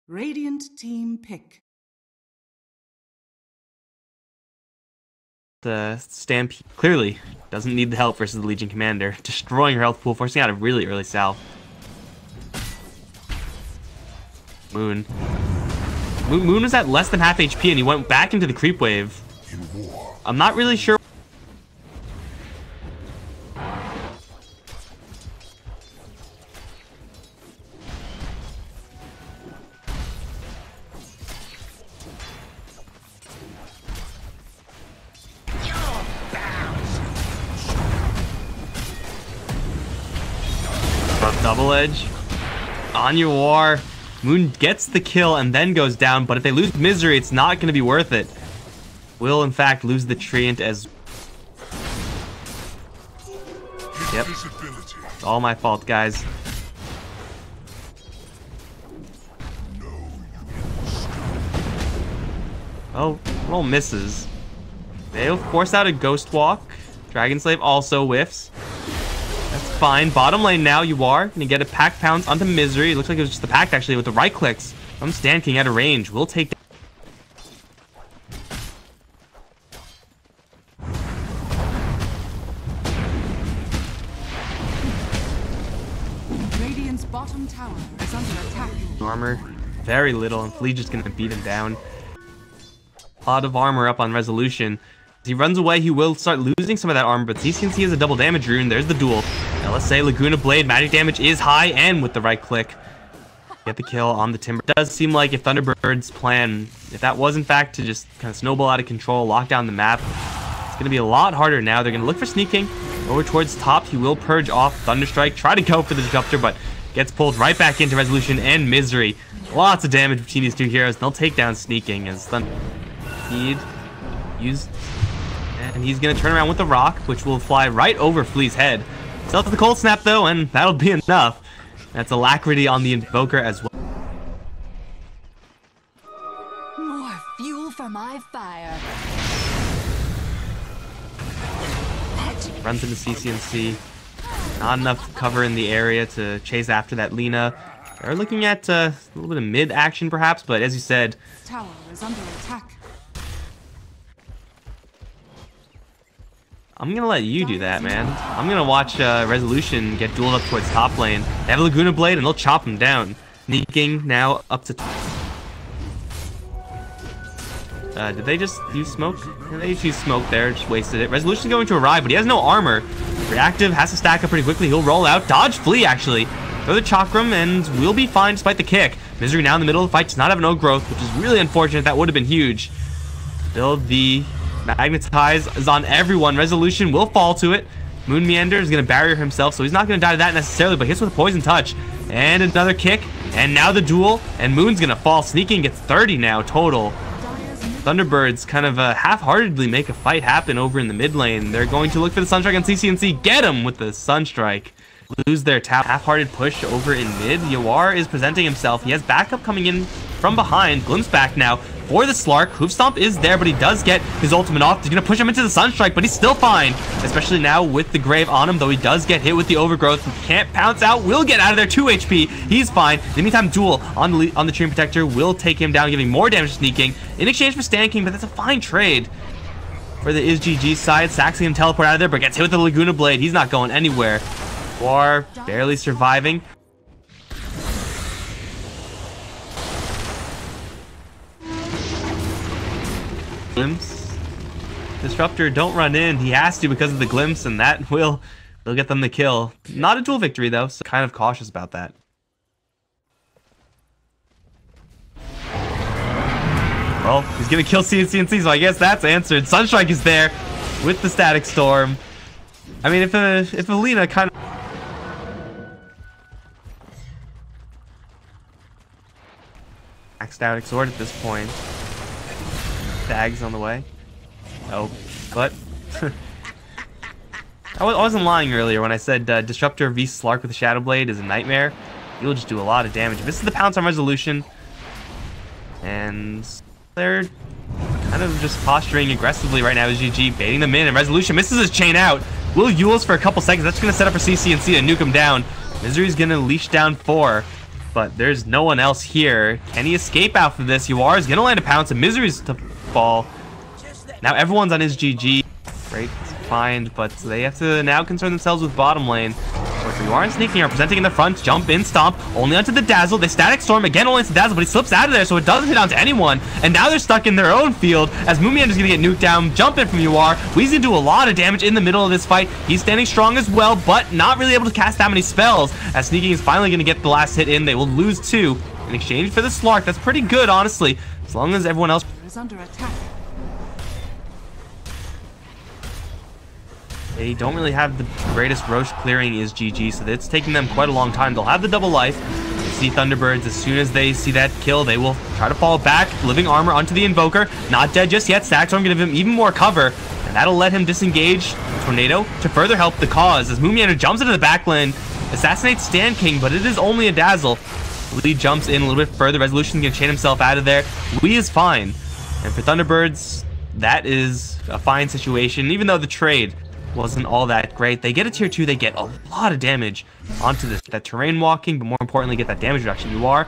Radiant team pick. The Stampede clearly doesn't need the help versus the Legion Commander, destroying her health pool, forcing out a really early salve. Moon was at less than half HP and he went back into the creep wave. I'm not really sure. Double edge on your war. Moon gets the kill and then goes down, but if they lose Misery, it's not going to be worth it. Will in fact lose the Treant as... Yep. It's all my fault, guys. Oh, roll misses. They'll force out a Ghost Walk. Dragon Slave also whiffs. That's fine. Bottom lane now, you are gonna get a Pack Pounce onto Misery. It looks like it was just the Pact actually with the right clicks from Stan King at a range. We'll take that. Radiant's bottom tower is under attack. Armor, very little, and Flea's just gonna beat him down. A lot of armor up on Resolution. As he runs away, he will start losing some of that armor, but CCNC has a double damage rune. There's the duel. LSA, Laguna Blade, magic damage is high, and with the right click, get the kill on the Timber. It does seem like if Thunderbird's plan, if that was in fact to just kind of snowball out of control, lock down the map, it's going to be a lot harder now. They're going to look for sneaking over towards top. He will purge off Thunderstrike, try to go for the Disruptor, but gets pulled right back into Resolution and Misery. Lots of damage between these two heroes, and they'll take down Sneaking as Thunderbird used. And he's going to turn around with the rock, which will fly right over Flea's head. Still to the cold snap though, and that'll be enough. That's Alacrity on the Invoker as well. More fuel for my fire. Runs into CCNC. Not enough cover in the area to chase after that Lina. They're looking at a little bit of mid action perhaps, but as you said, Tower is under attack. I'm gonna let you do that, man. I'm gonna watch Resolution get dueled up towards top lane. They have a Laguna Blade and they'll chop him down. Sneaking now up to... did they just use smoke? Yeah, they just used smoke there, just wasted it. Resolution's going to arrive, but he has no armor. Reactive has to stack up pretty quickly. He'll roll out, dodge Flea actually. Throw the Chakram and we'll be fine despite the kick. Misery now in the middle of the fight does not have no growth, which is really unfortunate. That would have been huge. Build the... Magnetize is on everyone. Resolution will fall to it. Moon Meander is going to barrier himself, so he's not going to die to that necessarily, but hits with a Poison Touch. And another kick. And now the duel. And Moon's going to fall. Sneaking gets 30 now total. Thunderbirds kind of half-heartedly make a fight happen over in the mid lane. They're going to look for the Sunstrike on CCNC. Get him with the Sunstrike. Lose their tap. Half-hearted push over in mid. Yawar is presenting himself. He has backup coming in from behind. Glimpse back now for the Slark. Hoof Stomp is there, but he does get his ultimate off. He's going to push him into the Sunstrike, but he's still fine, especially now with the Grave on him, though he does get hit with the Overgrowth. He can't pounce out. Will get out of there. 2 HP. He's fine. In the meantime, Duel on the Treant Protector will take him down, giving more damage to Sneaking in exchange for Stan King, but that's a fine trade. For the IsGG side, Saxium teleport out of there, but gets hit with the Laguna Blade. He's not going anywhere. War barely surviving. Glimpse. Disruptor, don't run in. He has to because of the glimpse, and that will get them the kill. Not a duel victory though, so kind of cautious about that. Well, he's gonna kill CNC, so I guess that's answered. Sunstrike is there with the Static Storm. I mean, if Alina kind of... Maxed out Exhort at this point. Dags on the way. Oh, but... I wasn't lying earlier when I said Disruptor v Slark with a Shadow Blade is a nightmare. You'll just do a lot of damage. This is the pounce on Resolution. And they're kind of just posturing aggressively right now as GG, baiting them in, and Resolution misses his chain out. Will Yules for a couple seconds. That's going to set up for CCNC to nuke him down. Misery's going to leash down 4. but there's no one else here. Can he escape out of this? UR is gonna land a pounce, and Misery's to fall. Now everyone's on his GG. Great find, but they have to now concern themselves with bottom lane. UR and Sneaking are presenting in the front. Jump in, stomp, only onto the Dazzle. They static storm, again only onto the Dazzle, but he slips out of there, so it doesn't hit onto anyone. And now they're stuck in their own field, as Moonmeander's gonna get nuked down. Jump in from UR. Wee's gonna do a lot of damage in the middle of this fight. He's standing strong as well, but not really able to cast that many spells, as Sneaking is finally gonna get the last hit in. They will lose 2 in exchange for the Slark. That's pretty good, honestly, as long as everyone else is under attack. They don't really have the greatest Roche clearing is GG, so it's taking them quite a long time. They'll have the double life. You see Thunderbirds, as soon as they see that kill, they will try to fall back. Living armor onto the Invoker. Not dead just yet. Stackstorm gonna give him even more cover, and that'll let him disengage Tornado to further help the cause. As Moonmeander jumps into the back lane, assassinates Stan King, but it is only a Dazzle. Lee jumps in a little bit further. Resolution's gonna chain himself out of there. Lee is fine. And for Thunderbirds, that is a fine situation, even though the trade wasn't all that great. They get a tier 2, they get a lot of damage onto that terrain walking, but more importantly get that damage reduction. You are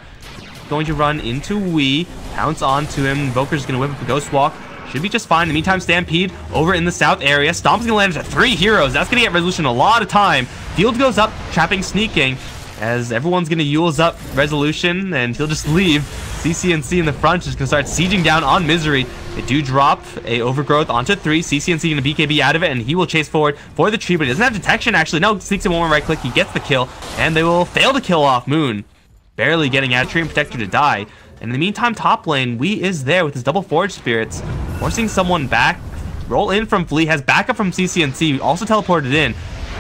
going to run into Wee, pounce onto him. Invoker's gonna whip up a Ghost Walk. Should be just fine. In the meantime, Stampede over in the south area. Stomp's gonna land into 3 heroes. That's gonna get Resolution a lot of time. Field goes up, trapping Sneaking, as everyone's gonna Yule's up Resolution, and he'll just leave. CCNC in the front is gonna start sieging down on Misery. They do drop a Overgrowth onto 3. CCNC gonna BKB out of it, and he will chase forward for the tree, but he doesn't have detection actually. No, sneaks in one more right click, he gets the kill, and they will fail to kill off Moon. Barely getting out of Tree and Protector to die. And in the meantime, top lane, Wee is there with his double Forge Spirits, forcing someone back. Roll in from Flea, has backup from CCNC, also teleported in.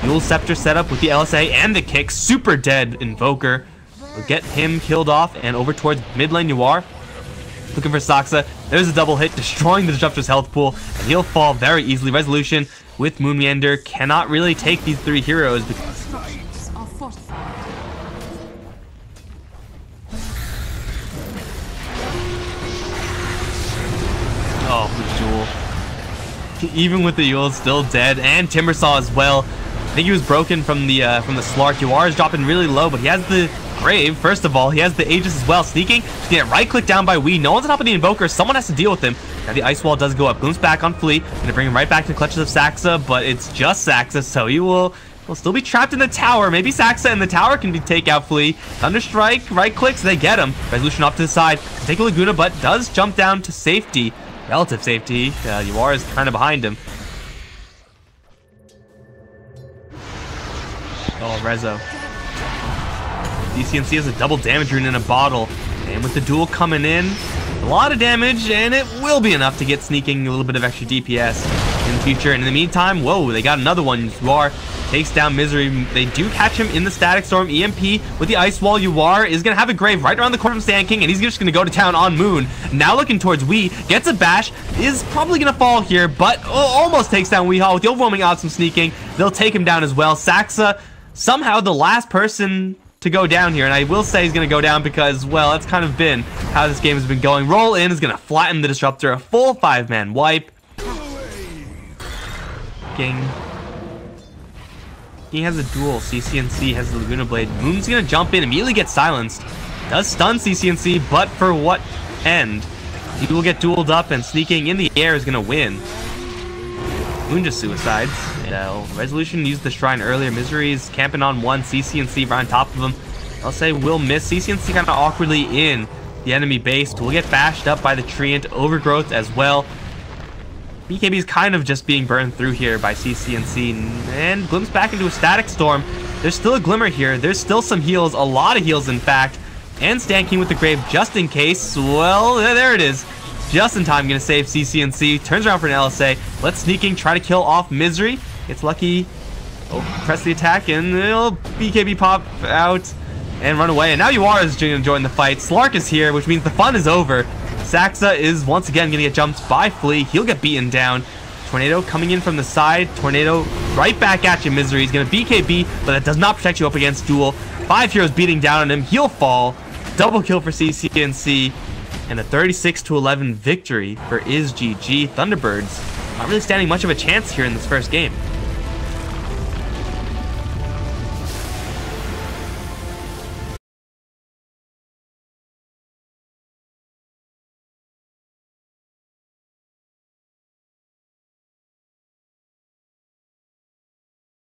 Yule Scepter set up with the LSA and the kick. Super dead Invoker. We'll get him killed off, and over towards mid lane you are. Looking for Saksa. There's a double hit, destroying the Disruptor's health pool, and he'll fall very easily. Resolution with Moonmeander cannot really take these 3 heroes. Structures are fortified. Oh, the Jewel. Even with the Yule still dead, and Timbersaw as well. I think he was broken from the Slark. UR is dropping really low, but he has the Grave. First of all, he has the Aegis as well. Sneaking, get right click down by Wee. No one's on top of the Invoker. Someone has to deal with him. Now the Ice Wall does go up. Glimpse back on Flea. Gonna bring him right back to the clutches of Saksa, but it's just Saksa, so he will still be trapped in the tower. Maybe Saksa and the tower can take out Flea. Thunderstrike, right clicks, they get him. Resolution off to the side. Take a Laguna, but does jump down to safety. Relative safety. UR is kind of behind him. Oh, Rezo. DCNC has a double damage rune in a bottle. And with the duel coming in, a lot of damage, and it will be enough to get Sneaking a little bit of extra DPS in the future. And in the meantime, whoa, they got another one. UR takes down Misery. They do catch him in the Static Storm. EMP with the Ice Wall. UR is going to have a Grave right around the corner from Sand King, and he's just going to go to town on Moon. Now looking towards Wee, gets a bash, is probably going to fall here, but almost takes down Weehall with the overwhelming odds from Sneaking. They'll take him down as well. Saksa, somehow the last person to go down here, and I will say he's going to go down because, well, that's kind of been how this game has been going. Roll in is going to flatten the Disruptor, a full 5-man wipe. King has a duel. CCNC has the Laguna Blade. Moon's going to jump in, immediately get silenced. Does stun CCNC, but for what end? He will get dueled up, and Sneaking in the air is going to win. Moon just suicides. Resolution used the Shrine earlier. Misery's camping on 1. CCNC right on top of him. I'll say will miss. CCNC kind of awkwardly in the enemy base. Will get bashed up by the Treant. Overgrowth as well. BKB is kind of just being burned through here by CCNC, and glimpse back into a Static Storm. There's still a Glimmer here. There's still some heals, a lot of heals in fact, and Stan King with the Grave just in case. Well, there it is. Just in time, gonna save CCNC. Turns around for an LSA. Let's Sneaking try to kill off Misery. Gets lucky. Oh, press the attack, and it'll BKB pop out and run away. And now UR is gonna join the fight. Slark is here, which means the fun is over. Saksa is once again gonna get jumped by Flea. He'll get beaten down. Tornado coming in from the side. Tornado right back at you, Misery. He's gonna BKB, but that does not protect you up against Duel. 5 heroes beating down on him. He'll fall. Double kill for CCNC. And a 36-11 victory for IsGG. Thunderbirds not really standing much of a chance here in this first game.